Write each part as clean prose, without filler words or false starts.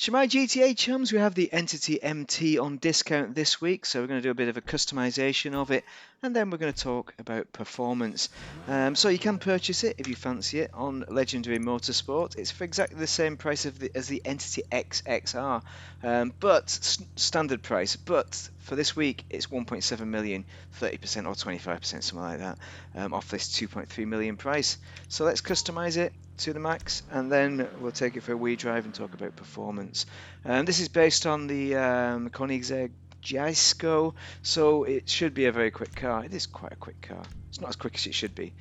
Shemai GTA chums, we have the Entity MT on discount this week, so we're going to do a bit of a customization of it, and then we're going to talk about performance. So you can purchase it if you fancy it on Legendary Motorsport. It's for exactly the same price as the Entity XXR, but standard price. But for this week, it's 1.7 million, 30% or 25%, something like that, off this 2.3 million price. So let's customize it to the max, and then we'll take it for a wee drive and talk about performance. This is based on the Koenigsegg Jesko, so it should be a very quick car. It is quite a quick car. It's not as quick as it should be.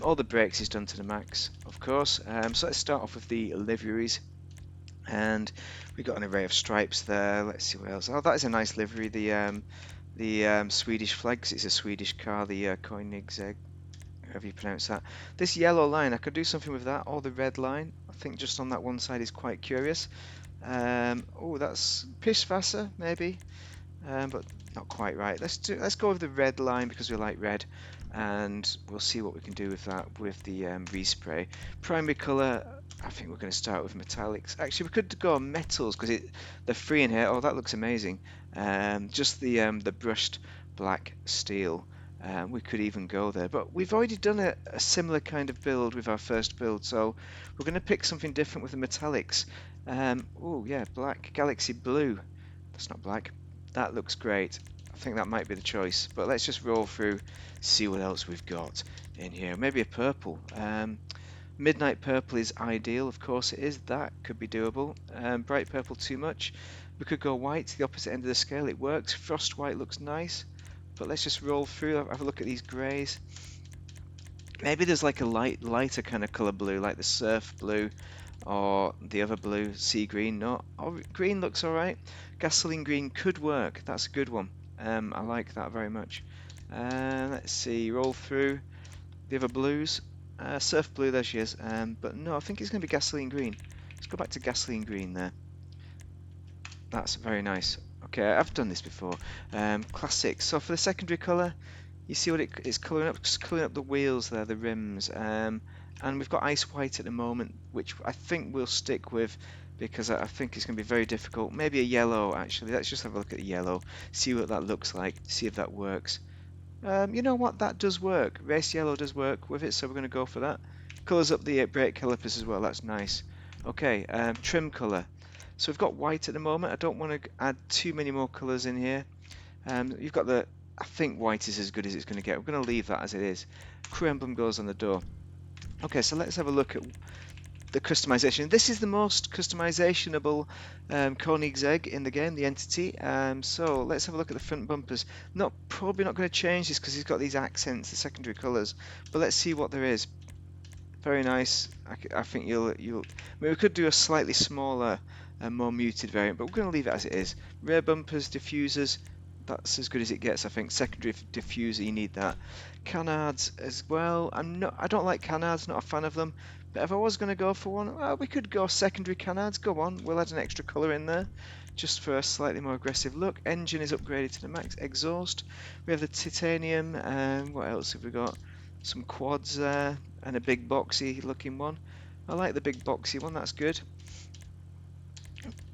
All the brakes is done to the max, of course. So let's start off with the liveries. And we've got an array of stripes there. Let's see what else. Oh, that is a nice livery. The Swedish flag, 'cause it's a Swedish car. The Koenigsegg, however you pronounce that. This yellow line, I could do something with that, or the red line. I think just on that one side is quite curious. Oh, that's Pisswasser, maybe, but not quite right. Let's go with the red line because we like red, and we'll see what we can do with that with the respray. Primary color, I think we're going to start with metallics. Actually, we could go on metals because they're free in here. Oh, that looks amazing. Just the brushed black steel. We could even go there, but we've already done a similar kind of build with our first build, so we're going to pick something different with the metallics. Oh yeah, black, galaxy blue. That's not black. That looks great. I think that might be the choice, but let's just roll through, see what else we've got in here. Maybe a purple. Midnight purple is ideal, of course it is. That could be doable. Bright purple too much. We could go white to the opposite end of the scale. It works. Frost white looks nice. But let's just roll through, have a look at these greys. Maybe there's like a lighter kind of colour blue, like the surf blue, or the other blue, sea green. No, oh, green looks alright. Gasoline green could work. That's a good one. I like that very much. Let's see, roll through the other blues. Surf blue, there she is. But no, I think it's going to be gasoline green. Let's go back to gasoline green there. That's very nice. Okay, I've done this before. Classic. So for the secondary colour, you see what it's colouring up? Just colouring up the wheels there, the rims. And we've got ice white at the moment, which I think we'll stick with because I think it's going to be very difficult. Maybe a yellow, actually. Let's just have a look at the yellow, see what that looks like, see if that works. You know what? That does work. Race yellow does work with it, so we're going to go for that. Colours up the brake calipers as well. That's nice. Okay, trim colour. So we've got white at the moment. I don't want to add too many more colours in here. You've got the... I think white is as good as it's going to get. We're going to leave that as it is. Crew emblem goes on the door. Okay, so let's have a look at the customization. This is the most customizationable Koenigsegg in the game, the entity. So let's have a look at the front bumpers. Probably not going to change this because he's got these accents, the secondary colours. But let's see what there is. Very nice. I think you'll. I mean, we could do a slightly smaller, more muted variant, but we're going to leave it as it is. Rear bumpers, diffusers. That's as good as it gets, I think. Secondary diffuser, you need that. Canards as well. I don't like canards. Not a fan of them. But if I was going to go for one, well, we could go secondary canards. Go on. We'll add an extra colour in there, just for a slightly more aggressive look. Engine is upgraded to the max. Exhaust. We have the titanium. What else have we got? Some quads there, and a big boxy looking one. I like the big boxy one, that's good.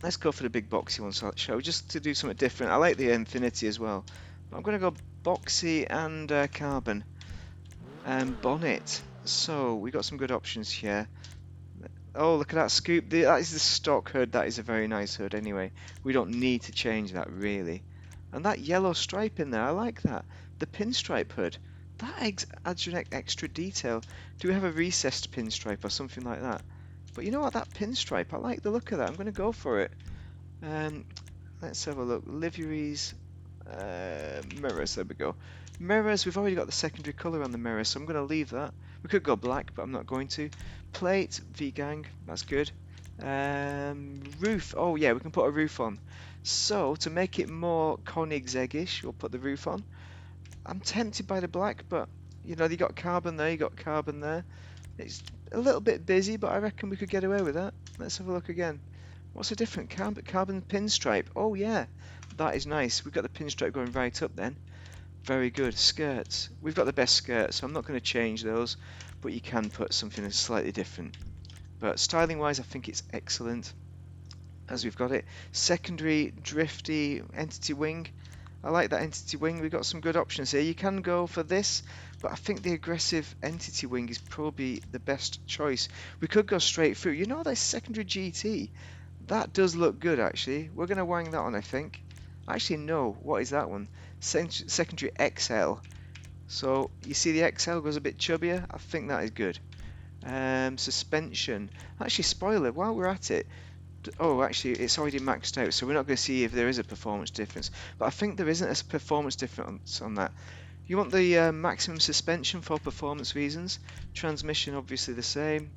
Let's go for the big boxy one, shall we? Just to do something different. I like the Infinity as well. But I'm going to go boxy and carbon. Bonnet. So, we got some good options here. Oh, look at that scoop. That is the stock hood. That is a very nice hood anyway. We don't need to change that, really. And that yellow stripe in there, I like that. The pinstripe hood. That adds an extra detail. Do we have a recessed pinstripe or something like that? But you know what, that pinstripe, I like the look of that. I'm going to go for it. Let's have a look. Liveries, mirrors, there we go. Mirrors, we've already got the secondary colour on the mirror, so I'm going to leave that. We could go black, but I'm not going to. Plate, V-gang, that's good. Roof, oh yeah, we can put a roof on. So, to make it more Koenigsegg-ish, we'll put the roof on. I'm tempted by the black, but you know, you got carbon there, you got carbon there. It's a little bit busy, but I reckon we could get away with that. Let's have a look again. What's a different carbon pinstripe? Oh yeah, that is nice. We've got the pinstripe going right up then. Very good. Skirts. We've got the best skirts, so I'm not going to change those, but you can put something that's slightly different. But styling wise, I think it's excellent. as we've got it. Secondary drifty entity wing. I like that entity wing. We've got some good options here. You can go for this, but I think the aggressive entity wing is probably the best choice. We could go straight through. You know, that secondary GT, that does look good actually. We're going to wang that on, I think. Actually, no. What is that one? Secondary XL. So you see the XL goes a bit chubbier. I think that is good. Suspension. Actually, spoiler, while we're at it, oh, actually, it's already maxed out, so we're not going to see if there is a performance difference. But I think there isn't a performance difference on that. You want the maximum suspension for performance reasons. Transmission, obviously the same.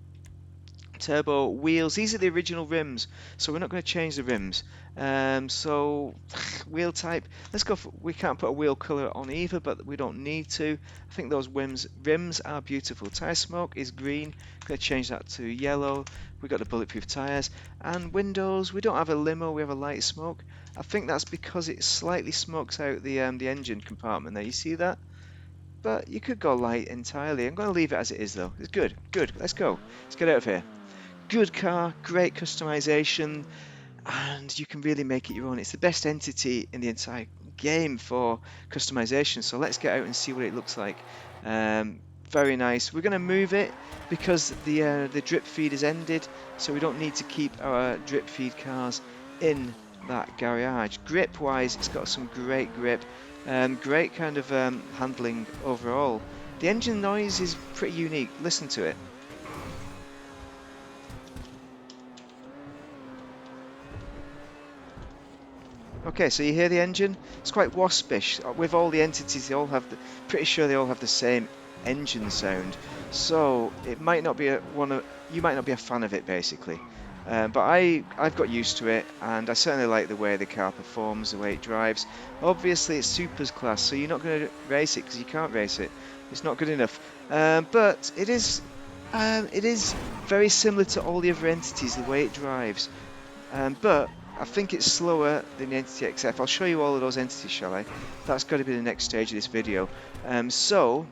Turbo wheels, these are the original rims, so we're not going to change the rims. So wheel type, let's go for, we can't put a wheel colour on either, but we don't need to. I think those rims are beautiful. Tyre smoke is green, going to change that to yellow. We've got the bulletproof tyres. And windows, we don't have a limo, we have a light smoke. I think that's because it slightly smokes out the engine compartment there, you see that? But you could go light entirely. I'm going to leave it as it is though. It's good, good, let's go. Let's get out of here. Good car, great customization, and you can really make it your own. It's the best entity in the entire game for customization. So let's get out and see what it looks like. Very nice. We're going to move it because the drip feed has ended, so we don't need to keep our drip feed cars in that garage. Grip wise, it's got some great grip, great kind of handling overall. The engine noise is pretty unique. Listen to it. Okay, so you hear the engine? It's quite waspish. With all the entities, they all have pretty sure they all have the same engine sound. So it might not be you might not be a fan of it basically. But I've got used to it, and I certainly like the way the car performs, the way it drives. Obviously, it's Supers class, so you're not going to race it because you can't race it. It's not good enough. But it is very similar to all the other entities, the way it drives. But I think it's slower than the Entity XF. I'll show you all of those entities, shall I? That's got to be the next stage of this video. So,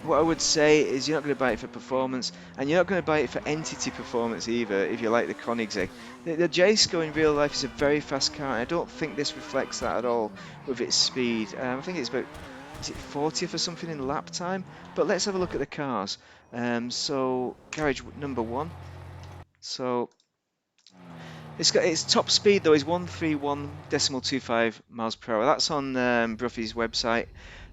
what I would say is you're not going to buy it for performance, and you're not going to buy it for entity performance either, if you like the Koenigsegg. The Jesko in real life is a very fast car, and I don't think this reflects that at all with its speed. I think it's about, is it 40th or something in lap time? But let's have a look at the cars. So, garage number 1. So, its top speed though is 131.25 miles per hour. That's on Bruffy's website.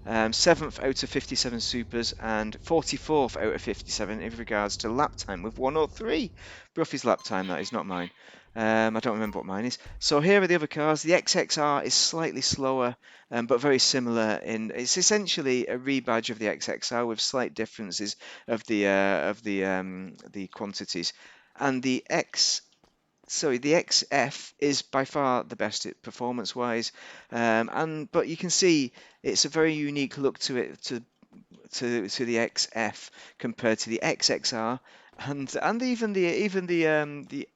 7th out of 57 supers and 44th out of 57 in regards to lap time with 103. Bruffy's lap time, that is, not mine. I don't remember what mine is. So here are the other cars. The XXR is slightly slower, but very similar. It's essentially a rebadge of the XXR with slight differences of the quantities. And the XF is by far the best performance-wise, but you can see it's a very unique look to it to the XF compared to the XXR and even the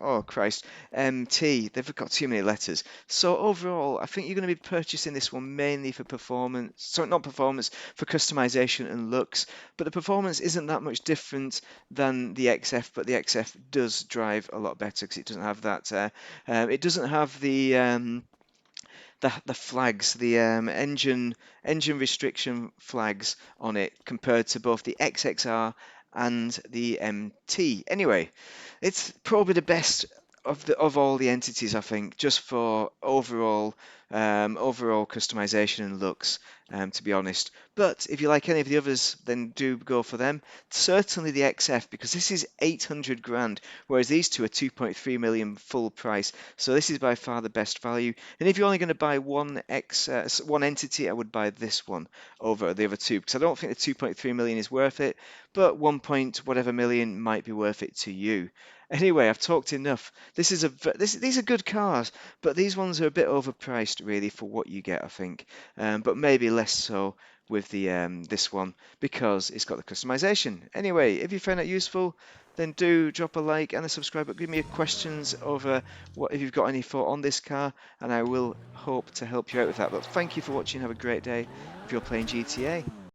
oh Christ, MT. They've got too many letters. So overall, I think you're going to be purchasing this one mainly for performance. Sorry, not performance, for customization and looks. But the performance isn't that much different than the XF. But the XF does drive a lot better because it doesn't have that. It doesn't have the flags, the engine restriction flags on it compared to both the XXR and the MT. Anyway, it's probably the best of all the entities, I think, just for overall customization and looks, to be honest. But if you like any of the others, then do go for them. Certainly the XF, because this is 800 grand, whereas these two are 2.3 million full price. So this is by far the best value. And if you're only going to buy one entity, I would buy this one over the other two, because I don't think the 2.3 million is worth it, but 1 point whatever million might be worth it to you. Anyway, I've talked enough. These are good cars, but these ones are a bit overpriced really for what you get, I think. But maybe less so with the this one because it's got the customization. Anyway, if you found that useful, then do drop a like and a subscribe. But give me questions over what if you've got any thought on this car, and I will hope to help you out with that. But thank you for watching. Have a great day if you're playing GTA.